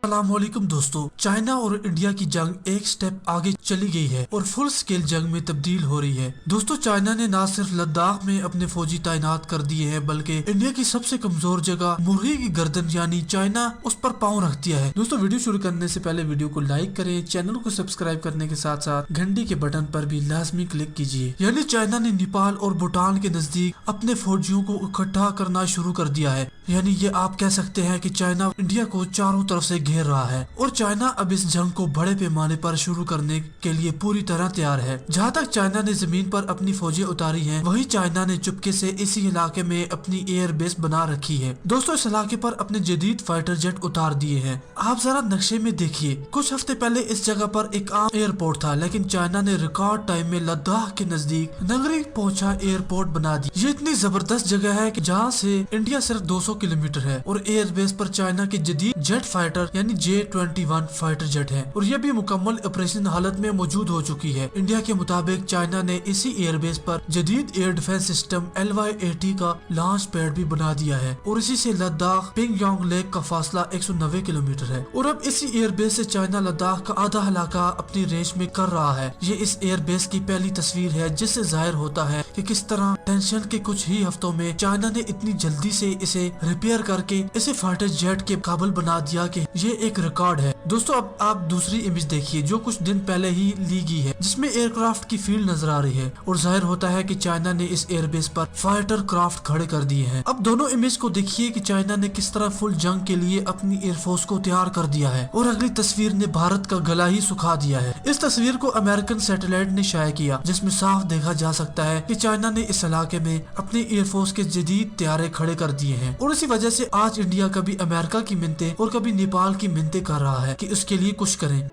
अस्सलामुअलैकुम दोस्तों, चाइना और इंडिया की जंग एक स्टेप आगे चली गई है और फुल स्केल जंग में तब्दील हो रही है। दोस्तों, चाइना ने न सिर्फ लद्दाख में अपने फौजी तैनात कर दिए हैं बल्कि इंडिया की सबसे कमजोर जगह मुर्गी की गर्दन यानी चाइना उस पर पांव रख दिया है। दोस्तों, वीडियो शुरू करने से पहले वीडियो को लाइक करें, चैनल को सब्सक्राइब करने के साथ साथ घंटी के बटन पर भी लाजमी क्लिक कीजिए। यानी चाइना ने नेपाल और भूटान के नजदीक अपने फौजियों को इकट्ठा करना शुरू कर दिया है। यानी ये आप कह सकते हैं कि चाइना इंडिया को चारों तरफ से घेर रहा है और चाइना अब इस जंग को बड़े पैमाने पर शुरू करने के लिए पूरी तरह तैयार है। जहां तक चाइना ने जमीन पर अपनी फौजें उतारी हैं, वहीं चाइना ने चुपके से इसी इलाके में अपनी एयर बेस बना रखी है। दोस्तों, इस इलाके पर अपने जदीद फाइटर जेट उतार दिए हैं। आप जरा नक्शे में देखिए, कुछ हफ्ते पहले इस जगह पर एक आम एयरपोर्ट था, लेकिन चाइना ने रिकॉर्ड टाइम में लद्दाख के नजदीक नगरी पहुंचा एयरपोर्ट बना दी। ये इतनी जबरदस्त जगह है कि जहां से इंडिया सिर्फ 200 किलोमीटर है और एयर बेस पर चाइना के जदीद जेट फाइटर यानी J-21 फाइटर जेट है और यह भी मुकम्मल ऑपरेशन हालत में मौजूद हो चुकी है। इंडिया के मुताबिक चाइना ने इसी एयरबेस पर जदीद एयर डिफेंस सिस्टम LY-80 का लॉन्च पैड भी बना दिया है और इसी से लद्दाख पिंगयांग लेक का फासला 190 किलोमीटर है। और अब इसी एयरबेस से चाइना लद्दाख का आधा इलाका अपनी रेंज में कर रहा है। ये इस एयरबेस की पहली तस्वीर है जिससे जाहिर होता है कि किस तरह टेंशन के कुछ ही हफ्तों में चाइना ने इतनी जल्दी से इसे रिपेयर करके इसे फाइटर जेट के काबिल बना दिया कि ये एक रिकॉर्ड है। दोस्तों, अब आप दूसरी इमेज देखिए जो कुछ दिन पहले ही ली गई है, जिसमें एयरक्राफ्ट की फील्ड नजर आ रही है और जाहिर होता है कि चाइना ने इस एयरबेस पर फाइटर क्राफ्ट खड़े कर दिए हैं। अब दोनों इमेज को देखिए कि चाइना ने किस तरह फुल जंग के लिए अपनी एयरफोर्स को तैयार कर दिया है और अगली तस्वीर ने भारत का गला ही सुखा दिया है। इस तस्वीर को अमेरिकन सैटेलाइट ने शाया किया, जिसमें साफ देखा जा सकता है कि चाइना ने इस इलाके में अपनी एयरफोर्स के जदीद तैयारे खड़े कर दिए हैं और इसी वजह से आज इंडिया कभी अमेरिका की मिन्नतें और कभी नेपाल की मिन्नतें कर रहा है कि उसके लिए कुछ करें।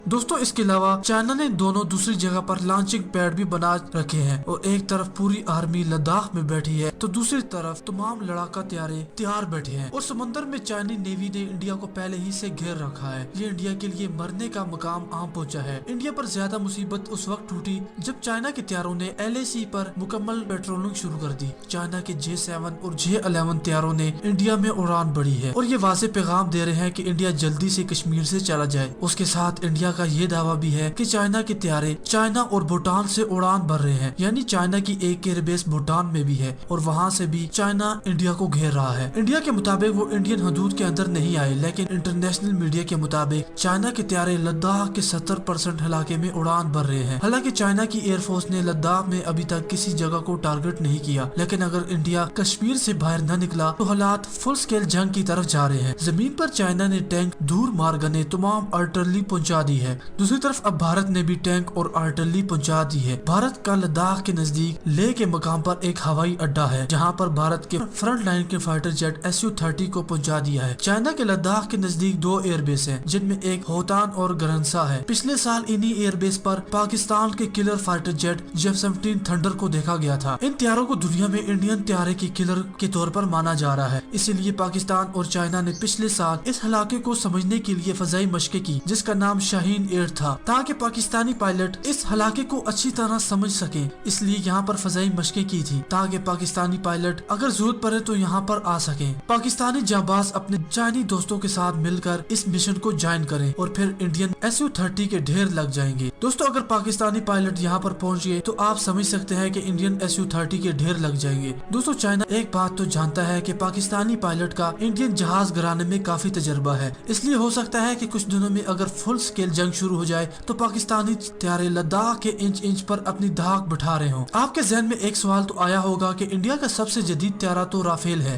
दोस्तों, इसके अलावा चाइना ने दोनों दूसरी जगह पर लॉन्चिंग पैड भी बना रखे हैं और एक तरफ पूरी आर्मी लद्दाख में बैठी है तो दूसरी तरफ तमाम लड़ाका तैयारे तैयार बैठे हैं और समंदर में चाइनी नेवी ने इंडिया को पहले ही से घेर रखा है। ये इंडिया के लिए मरने का मकाम आम पहुंचा है। इंडिया पर ज्यादा मुसीबत उस वक्त टूटी जब चाइना के तैयारों ने LAC पर मुकम्मल पेट्रोलिंग शुरू कर दी। चाइना के J-7 और J-11 तैयारों ने इंडिया में उड़ान बढ़ी है और ये वाज़ेह पैगाम दे रहे हैं कि इंडिया जल्दी से कश्मीर से चला जाए। उसके साथ इंडिया का ये दावा भी है कि चाइना के तैयारे चाइना और भूटान से उड़ान भर रहे हैं। यानी चाइना की एक एयरबेस भूटान में भी है और वहां से भी चाइना इंडिया को घेर रहा है। इंडिया के मुताबिक वो इंडियन हदूद के अंदर नहीं आए, लेकिन इंटरनेशनल मीडिया के मुताबिक चाइना के तैयारे लद्दाख के 70% इलाके में उड़ान भर रहे हैं। हालांकि चाइना की एयरफोर्स ने लद्दाख में अभी तक किसी जगह को टारगेट नहीं किया, लेकिन अगर इंडिया कश्मीर से बाहर न निकला तो हालात फुल स्केल जंग की तरफ जा रहे हैं। जमीन पर चाइना ने टैंक, दूर मार गने, तमाम आर्टिलरी पहुंचा दी है। दूसरी तरफ अब भारत ने भी टैंक और आर्टिलरी पहुंचा दी है। भारत का लद्दाख के नजदीक लेह के मकाम पर एक हवाई अड्डा है जहां पर भारत के फ्रंट लाइन के फाइटर जेट Su-30 को पहुंचा दिया है। चाइना के लद्दाख के नजदीक 2 एयरबेस हैं, जिनमें एक होतान और गरनसा है। पिछले साल इन्हीं एयरबेस पर पाकिस्तान के killer fighter jet F-17 thunder को देखा गया था। इन तैयारों को दुनिया में इंडियन तैयारे की किलर के तौर पर माना जा रहा है। इसीलिए पाकिस्तान और चाइना ने पिछले साल इस इलाके को समझने के लिए फजाई मशकें की, जिसका नाम शाहीन एयर था, ताकि पाकिस्तानी पायलट इस इलाके को अच्छी तरह समझ सकें। इसलिए यहाँ पर फजाई मशकें की थी ताकि पाकिस्तानी पायलट अगर जरूरत पड़े तो यहाँ पर आ सकें। पाकिस्तानी जाबाज अपने चाइनी दोस्तों के साथ मिलकर इस मिशन को ज्वाइन करें और फिर इंडियन Su-30 के ढेर लग जाएंगे। दोस्तों, अगर पाकिस्तानी पायलट यहाँ पर पहुँच गए तो आप समझ सकते हैं कि इंडियन Su-30 के ढेर लग जाएंगे। दोस्तों, चाइना एक बात तो जानता है कि पाकिस्तानी पायलट का इंडियन जहाज गिराने में काफी तजर्बा है। इसलिए हो सकता है कि कुछ दिनों में अगर फुल स्केल जंग शुरू हो जाए तो पाकिस्तानी तैयारे लद्दाख के इंच इंच पर अपनी धाक बिठा रहे हों। आपके जहन में एक सवाल तो आया होगा कि इंडिया का सबसे जदीद तैयारा तो राफेल है,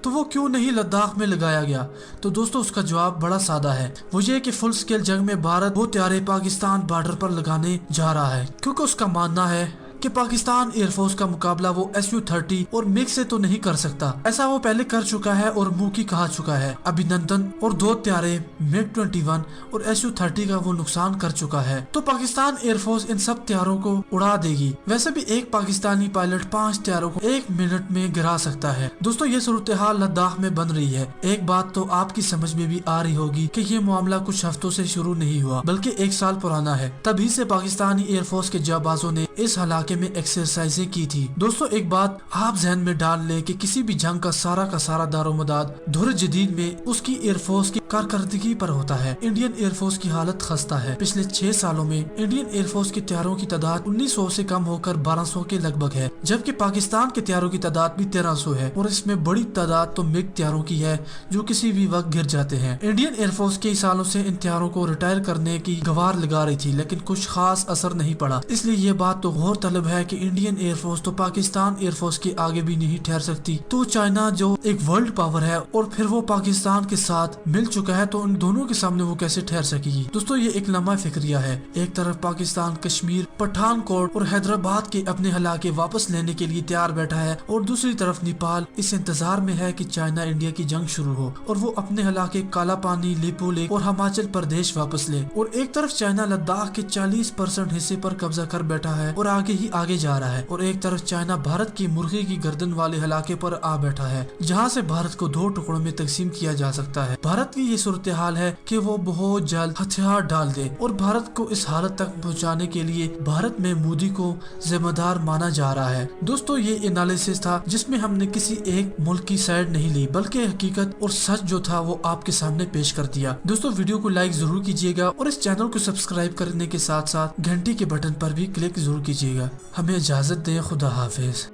तो वो क्यों नहीं लद्दाख में लगाया गया? तो दोस्तों, उसका जवाब बड़ा सादा है। वो ये कि फुल स्केल जंग में भारत वो तैयारे पाकिस्तान बॉर्डर पर लगाने जा रहा है, क्योंकि उसका मानना है कि पाकिस्तान एयरफोर्स का मुकाबला वो Su-30 और मिग से तो नहीं कर सकता। ऐसा वो पहले कर चुका है और मुंह की कहा चुका है। अभिनंदन और 2 तैयारे MiG-21 और Su-30 का वो नुकसान कर चुका है, तो पाकिस्तान एयरफोर्स इन सब तैयारों को उड़ा देगी। वैसे भी एक पाकिस्तानी पायलट 5 तैयारों को 1 मिनट में गिरा सकता है। दोस्तों, ये सूरत हाल लद्दाख में बन रही है। एक बात तो आपकी समझ में भी आ रही होगी कि ये मामला कुछ हफ्तों से शुरू नहीं हुआ बल्कि 1 साल पुराना है। तभी से पाकिस्तानी एयरफोर्स के जाबाजों ने इस इलाके इलाके में एक्सरसाइजें की थी। दोस्तों एक बात आप जहन में डाल लें कि किसी भी जंग का सारा दारोमदार दौर जदीद में उसकी एयरफोर्स की कारकर्दगी पर होता है। इंडियन एयरफोर्स की हालत खस्ता है। पिछले 6 सालों में इंडियन एयरफोर्स के तैयारों की तादाद 1900 से कम होकर 1200 के लगभग है, जबकि पाकिस्तान के तैयारों की तादाद भी 1300 है और इसमें बड़ी तादाद तो मिग तैयारों की है जो किसी भी वक्त गिर जाते हैं। इंडियन एयरफोर्स कई सालों से इन तैयारों को रिटायर करने की गवार लगा रही थी, लेकिन कुछ खास असर नहीं पड़ा। इसलिए ये बात तो गौर तलब है कि इंडियन एयरफोर्स तो पाकिस्तान एयरफोर्स के आगे भी नहीं ठहर सकती। तो चाइना जो एक वर्ल्ड पावर है और फिर वो पाकिस्तान के साथ मिल चुका है, तो उन दोनों के सामने वो कैसे ठहर सकेगी। दोस्तों ये एक लम्हा फिक्रिया है। एक तरफ पाकिस्तान कश्मीर, पठानकोट और हैदराबाद के अपने इलाके वापस लेने के लिए तैयार बैठा है और दूसरी तरफ नेपाल इस इंतजार में है कि चाइना इंडिया की जंग शुरू हो और वो अपने इलाके काला पानी, लिपो लेक और हिमाचल प्रदेश वापस ले। और एक तरफ चाइना लद्दाख के 40% हिस्से पर कब्जा कर बैठा है और आगे ही आगे जा रहा है। और एक तरफ चाइना भारत की मुर्गी की गर्दन वाले इलाके पर आ बैठा है, जहाँ से भारत को 2 टुकड़ों में तकसीम किया जा सकता है। भारत की ये सूरत हाल है कि वो बहुत जल्द हथियार डाल दे और भारत को इस हालत तक पहुंचाने के लिए भारत में मोदी को जिम्मेदार माना जा रहा है। दोस्तों ये एनालिसिस था जिसमें हमने किसी एक मुल्क की साइड नहीं ली, बल्कि हकीकत और सच जो था वो आपके सामने पेश कर दिया। दोस्तों वीडियो को लाइक जरूर कीजिएगा और इस चैनल को सब्सक्राइब करने के साथ साथ घंटी के बटन पर भी क्लिक जरूर कीजिएगा। हमें इजाजत दें। खुदा हाफिज।